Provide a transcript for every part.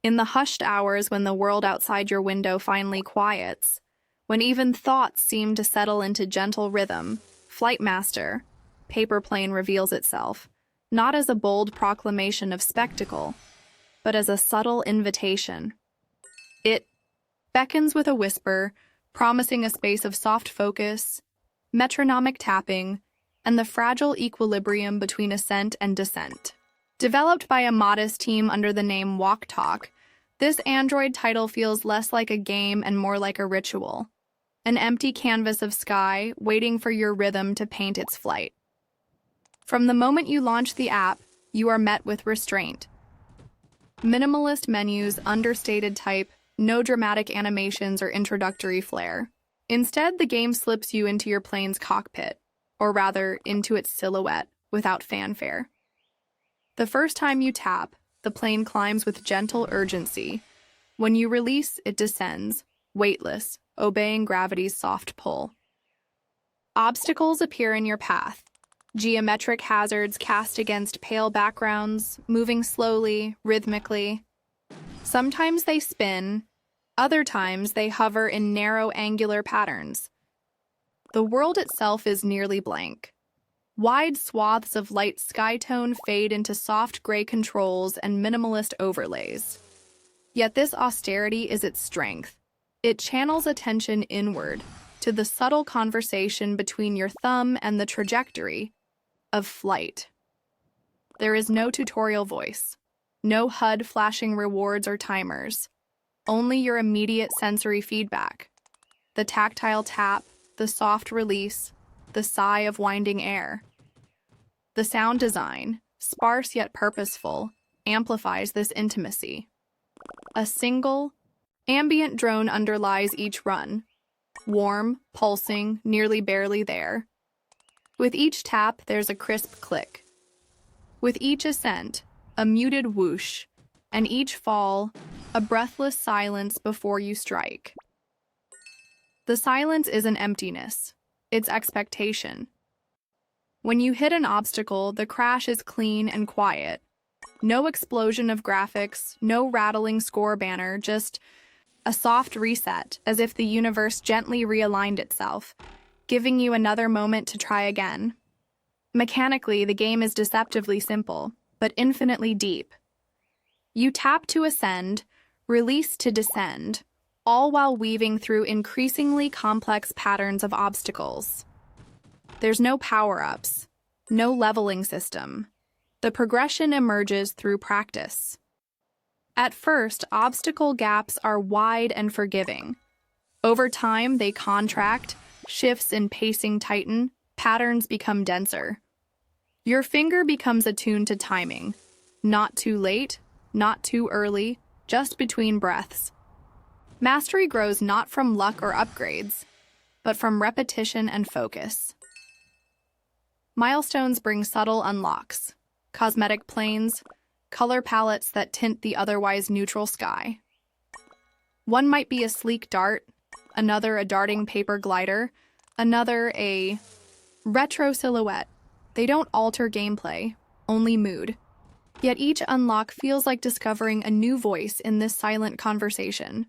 In the hushed hours when the world outside your window finally quiets, when even thoughts seem to settle into gentle rhythm, Flightmaster, Paper Plane reveals itself, not as a bold proclamation of spectacle, but as a subtle invitation. It beckons with a whisper, promising a space of soft focus, metronomic tapping, and the fragile equilibrium between ascent and descent. Developed by a modest team under the name Walk Talk, this Android title feels less like a game and more like a ritual, an empty canvas of sky waiting for your rhythm to paint its flight. From the moment you launch the app, you are met with restraint. Minimalist menus, understated type, no dramatic animations or introductory flair. Instead, the game slips you into your plane's cockpit, or rather, into its silhouette, without fanfare. The first time you tap, the plane climbs with gentle urgency. When you release, it descends, weightless, obeying gravity's soft pull. Obstacles appear in your path. Geometric hazards cast against pale backgrounds, moving slowly, rhythmically. Sometimes they spin, other times they hover in narrow angular patterns. The world itself is nearly blank. Wide swaths of light sky tone fade into soft gray controls and minimalist overlays. Yet this austerity is its strength. It channels attention inward, to the subtle conversation between your thumb and the trajectory of flight. There is no tutorial voice, no HUD flashing rewards or timers, only your immediate sensory feedback. The tactile tap, the soft release, the sigh of winding air. The sound design, sparse yet purposeful, amplifies this intimacy. A single, ambient drone underlies each run, warm, pulsing, nearly barely there. With each tap, there's a crisp click. With each ascent, a muted whoosh, and each fall, a breathless silence before you strike. The silence isn't emptiness, it's expectation. When you hit an obstacle, the crash is clean and quiet. No explosion of graphics, no rattling score banner, just a soft reset, as if the universe gently realigned itself, giving you another moment to try again. Mechanically, the game is deceptively simple, but infinitely deep. You tap to ascend, release to descend, all while weaving through increasingly complex patterns of obstacles. There's no power-ups, no leveling system. The progression emerges through practice. At first, obstacle gaps are wide and forgiving. Over time, they contract, shifts in pacing tighten, patterns become denser. Your finger becomes attuned to timing. Not too late, not too early, just between breaths. Mastery grows not from luck or upgrades, but from repetition and focus. Milestones bring subtle unlocks, cosmetic planes, color palettes that tint the otherwise neutral sky. One might be a sleek dart, another a darting paper glider, another a retro silhouette. They don't alter gameplay, only mood. Yet each unlock feels like discovering a new voice in this silent conversation.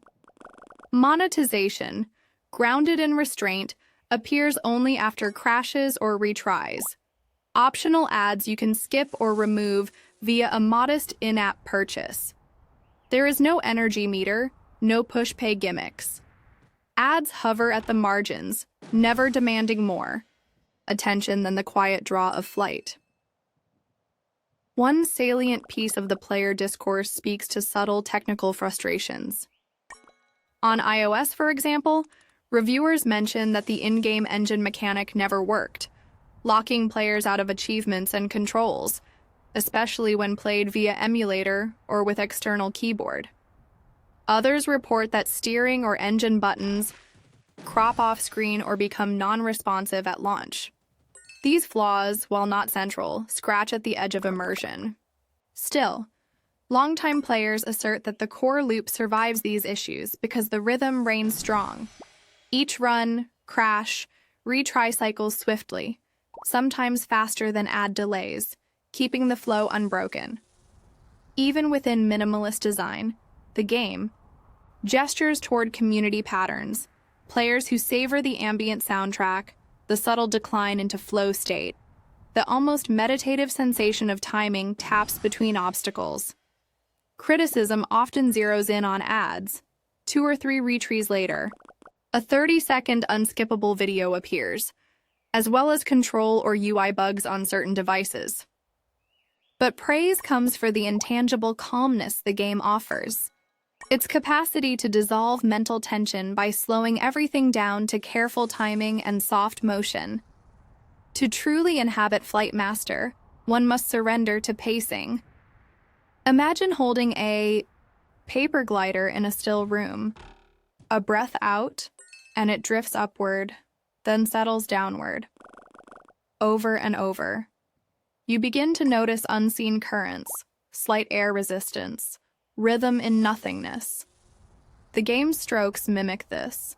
Monetization, grounded in restraint, appears only after crashes or retries. Optional ads you can skip or remove via a modest in-app purchase. There is no energy meter, no push-pay gimmicks. Ads hover at the margins, never demanding more attention than the quiet draw of flight. One salient piece of the player discourse speaks to subtle technical frustrations. On iOS, for example, reviewers mention that the in-game engine mechanic never worked, locking players out of achievements and controls, especially when played via emulator or with external keyboard. Others report that steering or engine buttons crop off screen or become non-responsive at launch. These flaws, while not central, scratch at the edge of immersion. Still, longtime players assert that the core loop survives these issues because the rhythm reigns strong. Each run, crash, retry cycles swiftly, sometimes faster than ad delays, keeping the flow unbroken. Even within minimalist design, The game gestures toward community patterns, players who savor the ambient soundtrack, the subtle decline into flow state. The almost meditative sensation of timing taps between obstacles. Criticism often zeroes in on ads. 2 or 3 retries later, a 30-second unskippable video appears, as well as control or UI bugs on certain devices. But praise comes for the intangible calmness the game offers. Its capacity to dissolve mental tension by slowing everything down to careful timing and soft motion. To truly inhabit Flight Master, one must surrender to pacing. Imagine holding a paper glider in a still room. A breath out, and it drifts upward, then settles downward. Over and over. You begin to notice unseen currents, slight air resistance, rhythm in nothingness. The game's strokes mimic this.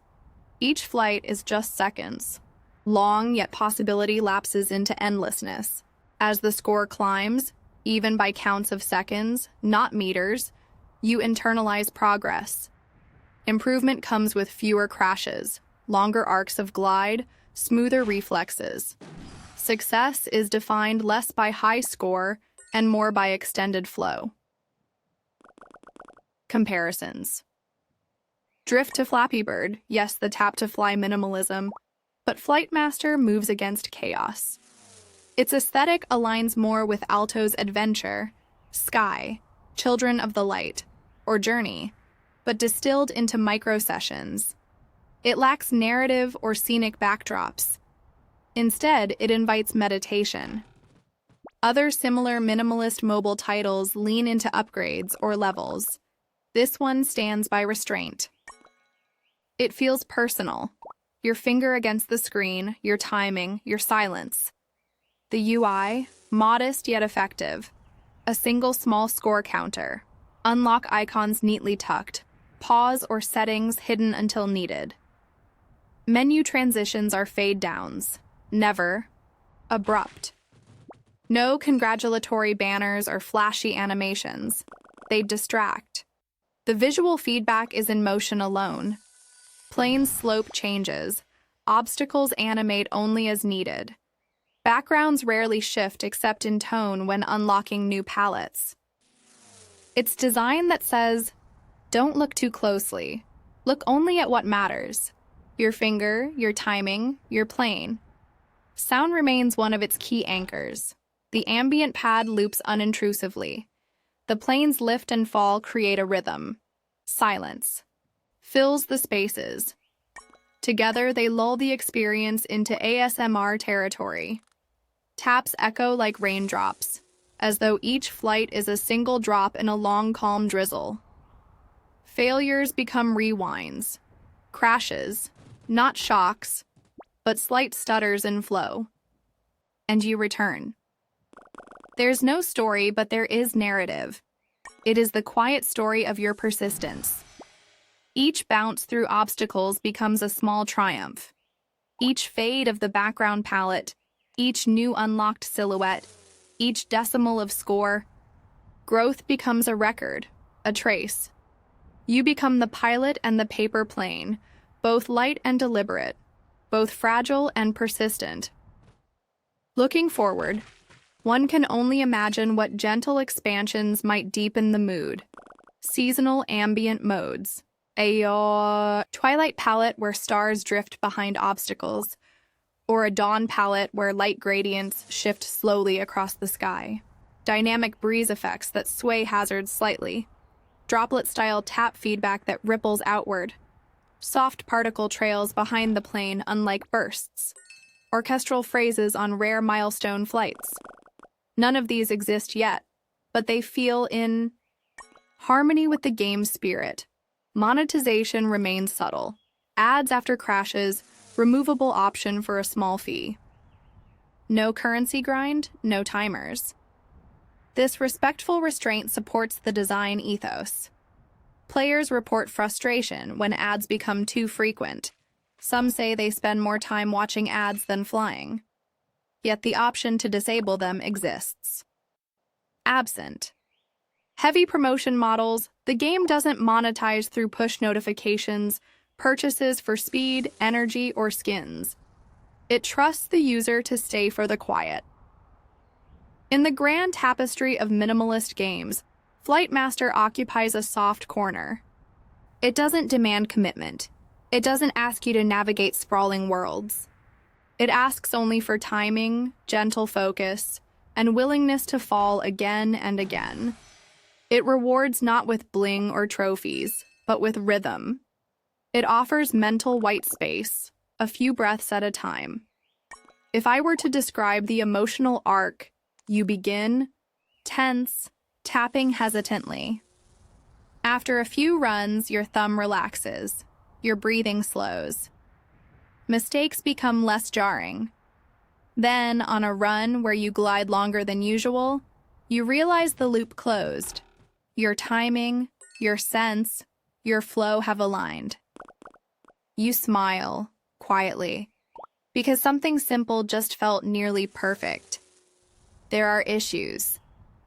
Each flight is just seconds. Long, yet possibility lapses into endlessness. As the score climbs, even by counts of seconds, not meters, you internalize progress. Improvement comes with fewer crashes, longer arcs of glide, smoother reflexes. Success is defined less by high score and more by extended flow. Comparisons. Drift to Flappy Bird, yes, the tap-to-fly minimalism, but Flight Master moves against chaos. Its aesthetic aligns more with Alto's Adventure, Sky, Children of the Light, or Journey, but distilled into micro-sessions. It lacks narrative or scenic backdrops. Instead, it invites meditation. Other similar minimalist mobile titles lean into upgrades or levels. This one stands by restraint. It feels personal. Your finger against the screen, your timing, your silence. The UI, modest yet effective. A single small score counter. Unlock icons neatly tucked. Pause or settings hidden until needed. Menu transitions are fade downs. Never abrupt. No congratulatory banners or flashy animations. They distract. The visual feedback is in motion alone. Plane slope changes. Obstacles animate only as needed. Backgrounds rarely shift except in tone when unlocking new palettes. It's design that says, don't look too closely. Look only at what matters. Your finger, your timing, your plane. Sound remains one of its key anchors. The ambient pad loops unintrusively. The plane's lift and fall create a rhythm. Silence fills the spaces. Together, they lull the experience into ASMR territory. Taps echo like raindrops, as though each flight is a single drop in a long, calm drizzle. Failures become rewinds. Crashes, not shocks, but slight stutters in flow. And you return. There's no story, but there is narrative. It is the quiet story of your persistence. Each bounce through obstacles becomes a small triumph. Each fade of the background palette, each new unlocked silhouette, each decimal of score, growth becomes a record, a trace. You become the pilot and the paper plane, both light and deliberate, both fragile and persistent. Looking forward, one can only imagine what gentle expansions might deepen the mood. Seasonal ambient modes. A twilight palette where stars drift behind obstacles, or a dawn palette where light gradients shift slowly across the sky. Dynamic breeze effects that sway hazards slightly. Droplet-style tap feedback that ripples outward. Soft particle trails behind the plane unlike bursts. Orchestral phrases on rare milestone flights. None of these exist yet, but they feel in harmony with the game's spirit. Monetization remains subtle. Ads after crashes, removable option for a small fee. No currency grind, no timers. This respectful restraint supports the design ethos. Players report frustration when ads become too frequent. Some say they spend more time watching ads than flying. Yet the option to disable them exists. Absent. Heavy promotion models, the game doesn't monetize through push notifications, purchases for speed, energy, or skins. It trusts the user to stay for the quiet. In the grand tapestry of minimalist games, Flight Master occupies a soft corner. It doesn't demand commitment. It doesn't ask you to navigate sprawling worlds. It asks only for timing, gentle focus, and willingness to fall again and again. It rewards not with bling or trophies, but with rhythm. It offers mental white space, a few breaths at a time. If I were to describe the emotional arc, you begin, tense, tapping hesitantly. After a few runs, your thumb relaxes, your breathing slows. Mistakes become less jarring. Then, on a run where you glide longer than usual, you realize the loop closed. Your timing, your sense, your flow have aligned. You smile, quietly, because something simple just felt nearly perfect. There are issues,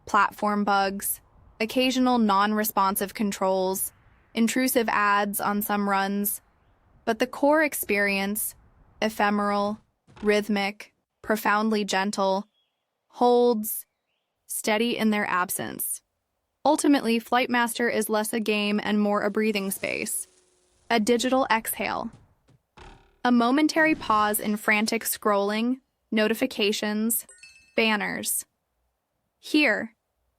platform bugs, occasional non-responsive controls, intrusive ads on some runs, but the core experience, ephemeral, rhythmic, profoundly gentle, holds, steady in their absence. Ultimately, Flight Master is less a game and more a breathing space, a digital exhale, a momentary pause in frantic scrolling, notifications, banners. Here,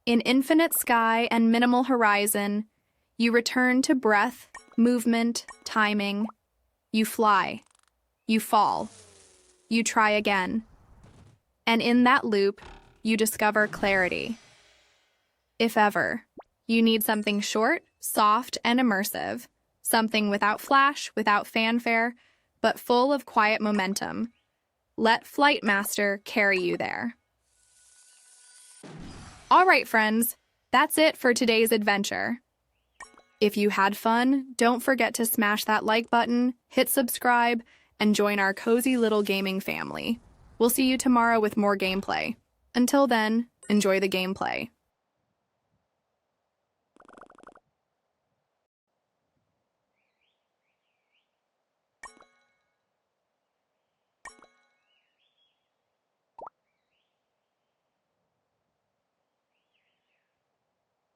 in infinite sky and minimal horizon, you return to breath, movement, timing. You fly. You fall. You try again. And in that loop, you discover clarity. If ever, you need something short, soft, and immersive, something without flash, without fanfare, but full of quiet momentum, let Flight Master carry you there. All right, friends, that's it for today's adventure. If you had fun, don't forget to smash that like button, hit subscribe, and join our cozy little gaming family. We'll see you tomorrow with more gameplay. Until then, enjoy the gameplay.